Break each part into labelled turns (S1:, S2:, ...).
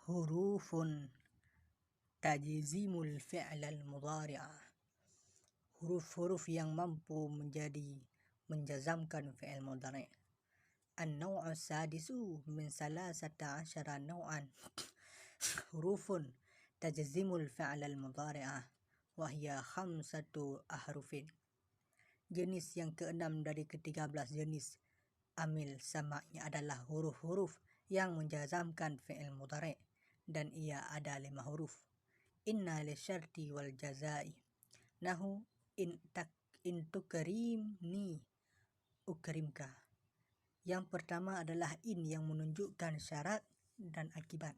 S1: Hurufun tajzimul fi'lal mudhari'ah. Huruf-huruf yang mampu menjazamkan fi'il mudhari'. An-naw'u sadisu min salasata asyara naw'an hurufun tajzimul fi'lal mudhari'ah wa hiya khamsatu ahrufin. Jenis yang keenam dari ke-13 jenis amil sama'nya adalah huruf-huruf yang menjazamkan fi'il mudhari', dan ia ada 5 huruf. Inna lisyarti wal jazai, nahu in tukrimni ukrimka. Yang pertama adalah in yang menunjukkan syarat dan akibat.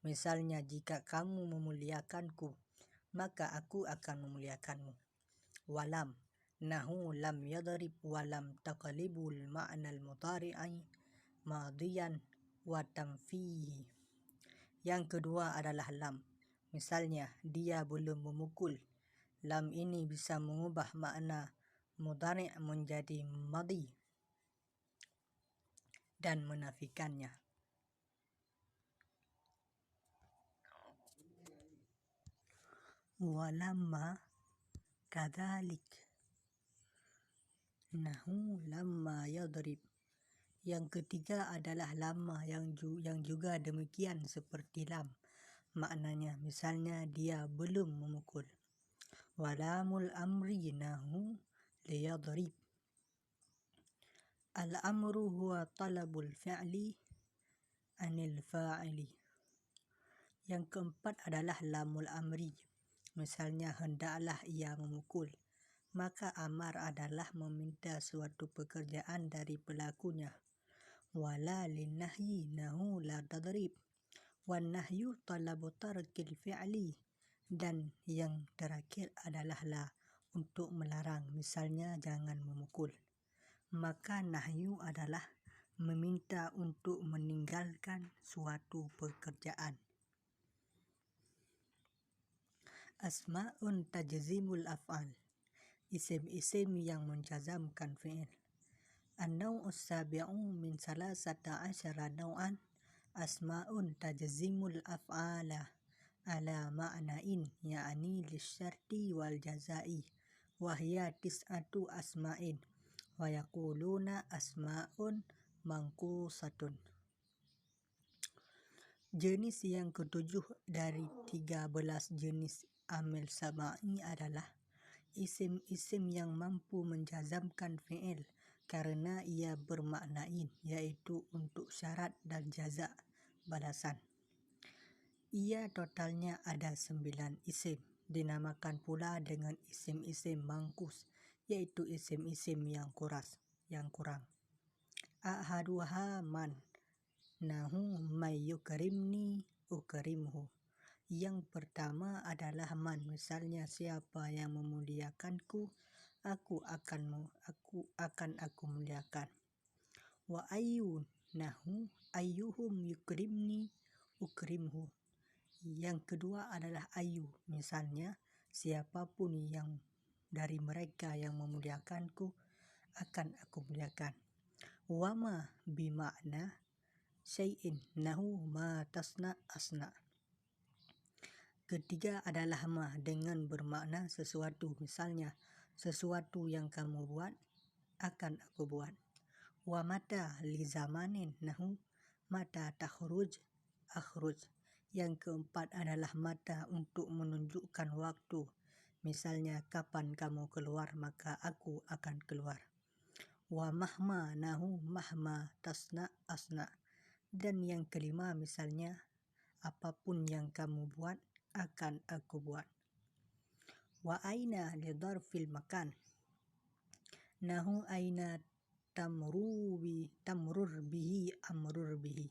S1: Misalnya, jika kamu memuliakanku, maka aku akan memuliakanmu. Walam, nahu lam yadrib walam taqlibul ma'nal mudhari'i madiyan wa tamfihi. Yang kedua adalah lam. Misalnya, dia belum memukul. Lam ini bisa mengubah makna mudhari' menjadi madhi dan menafikannya. Walamma kadzalik, nahu lamma yadrib. Yang ketiga adalah lamma yang juga demikian seperti lam. Maknanya, misalnya, dia belum memukul. Walamul amri nahu liyadrib. Al-amru huwa talabul fi'li anil fa'ili. Yang keempat adalah lamul amri. Misalnya, hendaklah ia memukul. Maka amar adalah meminta suatu pekerjaan dari pelakunya. Wala linnahyi nahu la tadrib. Wan nahyu talabu tarkil fi'li. Dan yang terakhir adalah la, untuk melarang. Misalnya, jangan memukul. Maka nahyu adalah meminta untuk meninggalkan suatu pekerjaan. Asma'un tajzimul af'al. Isim-isim yang menjazamkan fi'il. An-naw'u sabi'u min salasata asyara naw'an asma'un tajzimul af'ala ala ma'na'in, ya'ni lisyarti wal jazai, wa hiya tis'atu asma'in, wa yaquluna asma'un manqusatun. Jenis yang ketujuh dari 13 jenis amil sama'i adalah isim-isim yang mampu menjazamkan fi'il karena ia bermaknain, yaitu untuk syarat dan jaza, balasan. Ia totalnya ada 9 isim. Dinamakan pula dengan isim-isim mangkus, yaitu isim-isim yang kurang. Ahaduha man, nahu may yukrimni ukrimhu. Yang pertama adalah man. Misalnya, siapa yang memuliakanku, aku akan muliakan. Wa ayyun, nahu ayyuhum yukrimni ukrimhu. Yang kedua adalah ayu. Misalnya, siapapun yang dari mereka yang memuliakanku, akan aku muliakan. Wama bimakna syai'in, nahu ma tasna asna. Ketiga adalah ma dengan bermakna sesuatu. Misalnya, sesuatu yang kamu buat, akan aku buat. Wa mata li zamanin, nahu mata takhruj akhruj. Yang keempat adalah mata untuk menunjukkan waktu. Misalnya, kapan kamu keluar, maka aku akan keluar. Wa mahma, nahu mahma tasna asna. Dan yang kelima, misalnya, apapun yang kamu buat, akan aku buat. Wa aina li dharfil makan, nahu aina tamrur bihi amrur bihi.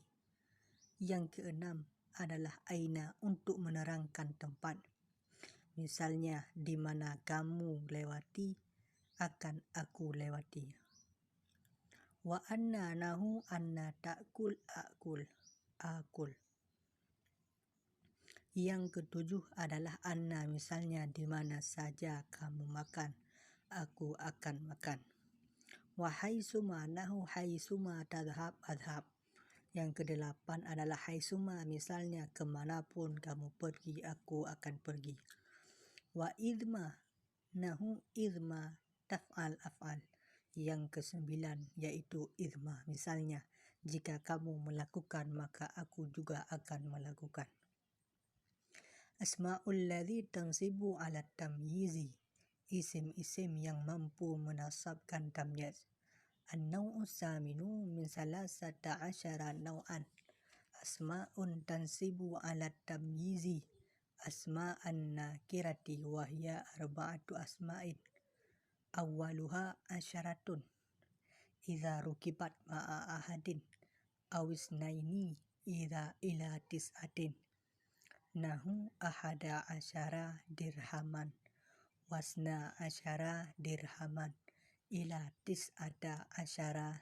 S1: Yang keenam adalah aina untuk menerangkan tempat. Misalnya, di mana kamu lewati, akan aku lewati. Wa anna, nahu anna ta'kul akul. Yang ketujuh adalah anna. Misalnya, di mana saja kamu makan, aku akan makan. Wa haitsuma, nahu haitsuma tadhhab adhhab. Yang kedelapan adalah haitsuma, misalnya kemanapun kamu pergi, aku akan pergi. Wa idma, nahu idma taf'al af'al. Yang kesembilan yaitu idma, misalnya jika kamu melakukan maka aku juga akan melakukan. Asma'ul ladzi tansibu ala tamyizi, isim-isim yang mampu menasabkan tamyiz. An-naw'u saminu min salasata asyara naw'an. Asma'un tansibu ala tamyizi asma'an nakirati wa hiya arba'atu asma'in. Awwaluha asyaratun idza rukibat ma'a ahadin awisnaini idza ila tis'atin. Nahu ahada asyara dirhaman wasna asyara dirhaman ila tis'ata asyara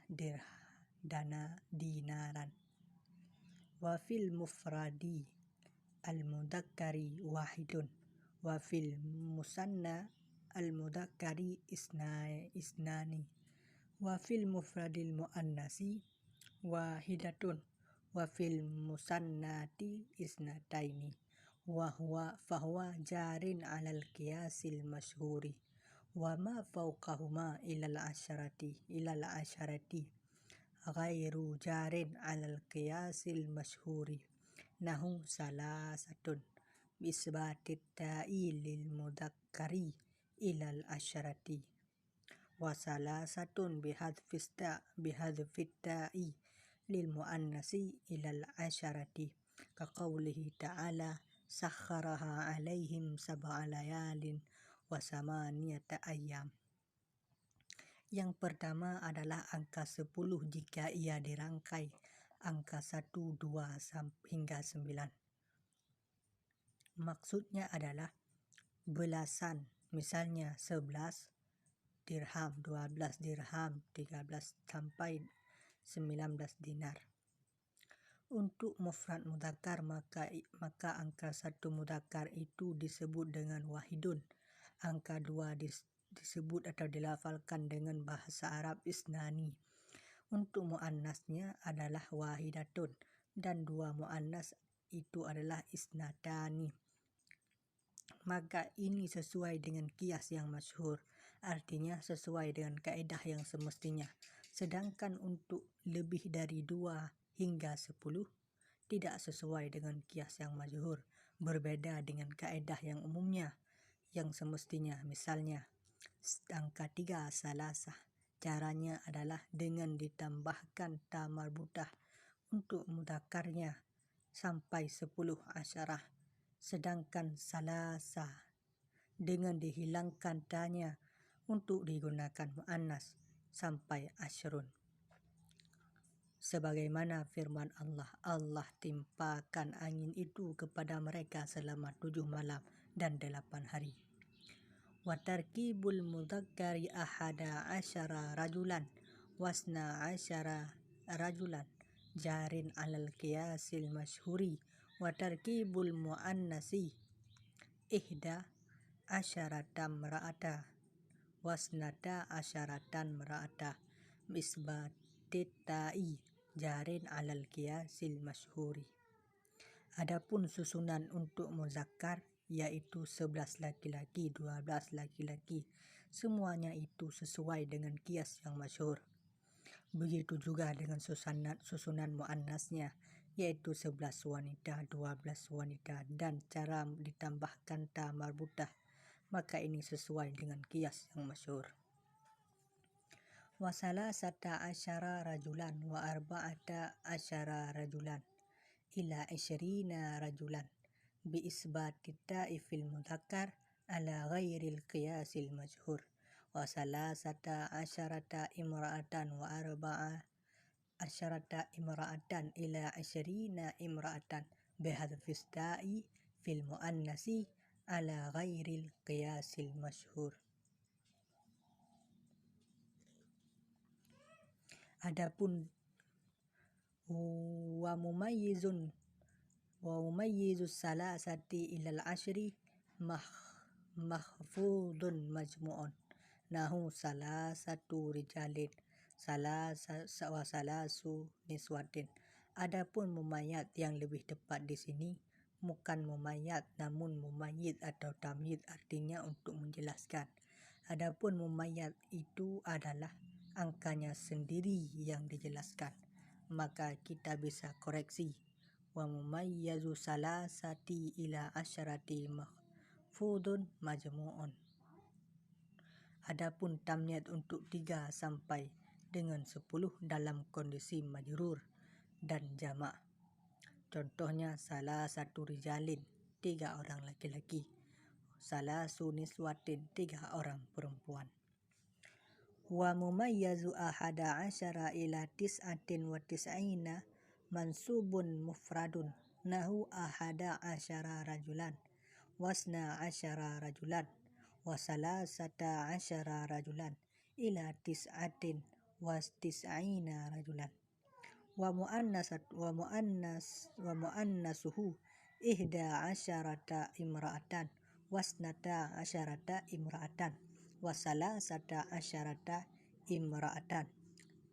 S1: dinaran. Wa fil mufradi al-mudzakkari wahidun wa fil musanna al-mudzakkari isnani wa fil mufradil muannasi wahidatun wa fil musannati isnataini wa huwa jarin 'alal qiyasil masyhuri wa ma fawqahuma ilal asharati ghairu jarin 'alal qiyasil masyhuri. Nahu salasatun bisbatit ta'i lil mudzakkari ilal asharati wa salasatun bihadfit ta'i lil muannasi ilal asharati ka qaulihi ta'ala sakharaha 'alaihim sab'a layalin wa samaniyata ayyam. Yang pertama adalah angka 10 jika ia dirangkai angka 1, 2 hingga 9. Maksudnya adalah belasan, misalnya 11 dirham, 12 dirham, 13 sampai 19 dinar. Untuk mufrad mudzakkar maka angka 1 mudzakkar itu disebut dengan wahidun. Angka 2 disebut atau dilafalkan dengan bahasa Arab isnani. Untuk muannasnya adalah wahidatun dan 2 muannas itu adalah isnatani. Maka ini sesuai dengan qiyas yang masyhur, artinya sesuai dengan kaidah yang semestinya. Sedangkan untuk lebih dari 2 hingga 10 tidak sesuai dengan qiyas yang masyhur, berbeda dengan kaidah yang umumnya yang semestinya. Misalnya angka 3 salasah, caranya adalah dengan ditambahkan ta marbutah untuk mudzakarnya sampai 10 asyarah, sedangkan salasah dengan dihilangkan tanya untuk digunakan muannas sampai asyrun. Sebagaimana firman Allah timpakan angin itu kepada mereka selama 7 malam dan 8 hari. Wa tarkibul mudzakkari ahada asyara rajulan wasna asyara rajulan jarin 'alal qiyasil masyhuri wa tarkibul muannasi ihda asyaratam ra'ata wasnata asyaratan ra'ata bisbatit ta'i jarin 'alal qiyasil masyhuri. Adapun susunan untuk muzakkar yaitu 11 laki-laki, 12 laki-laki, semuanya itu sesuai dengan qiyas yang masyhur. Begitu juga dengan susunan muannasnya yaitu 11 wanita, 12 wanita dan cara ditambahkan ta marbutah, maka ini sesuai dengan qiyas yang masyhur. Wa salasata asyara rajulan wa arba'ata asyara rajulan ila 20 rajulan bi isbatit ta'i fil mudzakkar ala ghairil qiyasil masyhur wa salasata asyarata imra'atan wa arba'a asyarata imra'atan ila 20 imra'atan bihadfis ta'i fil muannasi ala ghairil qiyasil masyhur. Adapun wa mumayyizus salasati ilal asyri mahfudun majmu'un. Nahu salasatu rijalin wa salasu niswatin Adapun mumayyad yang lebih tepat di sini bukan mumayyad namun mumayyid atau tamyiz, artinya untuk menjelaskan. Adapun mumayyad itu adalah angkanya sendiri yang dijelaskan. Maka kita bisa koreksi. Wa mumayyazu salasati ila asyarati mahfudun majmu'un. Adapun tamyiz untuk 3 sampai dengan 10 dalam kondisi majrur dan jamak. Contohnya salah satu rijalin, 3 orang laki-laki. Salah suniswatin, 3 orang perempuan. Wa mumayyazu ahada asyara ila tis'atin wa tis'ina mansubun mufradun nahu ahada asyara rajulan wasna asyara rajulan wa salasata asyara rajulan ila tis'atin wa tis'ina rajulan. Wa muannasuhu ihda asyarata imra'atan wasnata asyarata imra'atan wa salasata asyarata imra'atan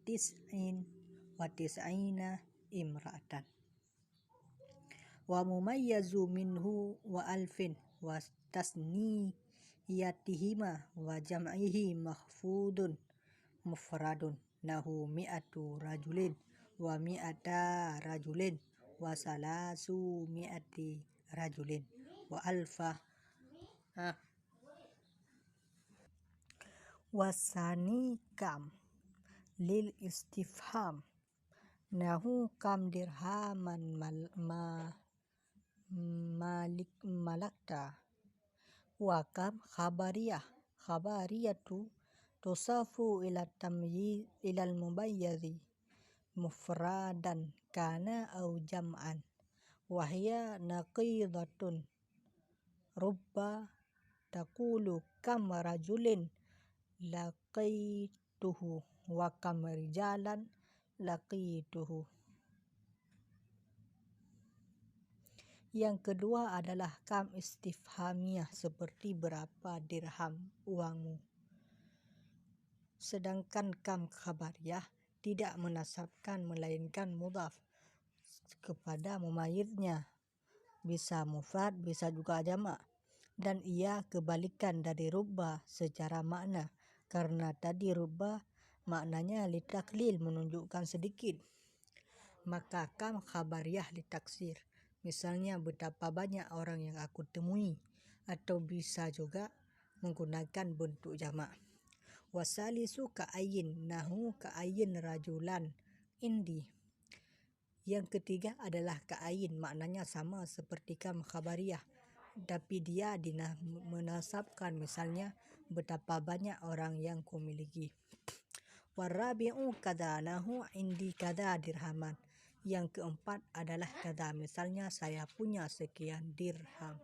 S1: tis'in wa tis'ina imra'atan. Wa mumayyazu minhu wa alfin wa tasniyatihima wa jam'ihi mahfudun mufradun nahu mi'atu rajulin wa mi'ata rajulin wa salasu mi'ati rajulin wa alfa wasani kam lil istifham nahu kam dirhaman malakta wa kam khabariyatu tusafu ila tamyiz ilal mubayyazi mufradan kana au jam'an wa hiya naqidatun rubba taqulu kam rajulin laqaituhu wa kam rijalan laqaituhu. Yang kedua adalah kam istifhamiyah, seperti berapa dirham uangmu. Sedangkan kam khabariyah tidak menasabkan melainkan mudhaf kepada mumayyiznya, bisa mufrad bisa juga jamak, dan ia kebalikan dari rubba secara makna, karena tadi rubba maknanya litaklil, menunjukkan sedikit. Maka kam khabariyah litaksir, misalnya betapa banyak orang yang aku temui, atau bisa juga menggunakan bentuk jamak. Wasalisu ka'ayyin nahu ka'ayyin rajulan indi. Yang ketiga adalah ka'ayyin, maknanya sama seperti kam khabariyah, tapi dia menasabkan, misalnya betapa banyak orang yang kumiliki. Warabi'u kada nahu indi kada dirhaman. Yang keempat adalah kada, misalnya saya punya sekian dirham.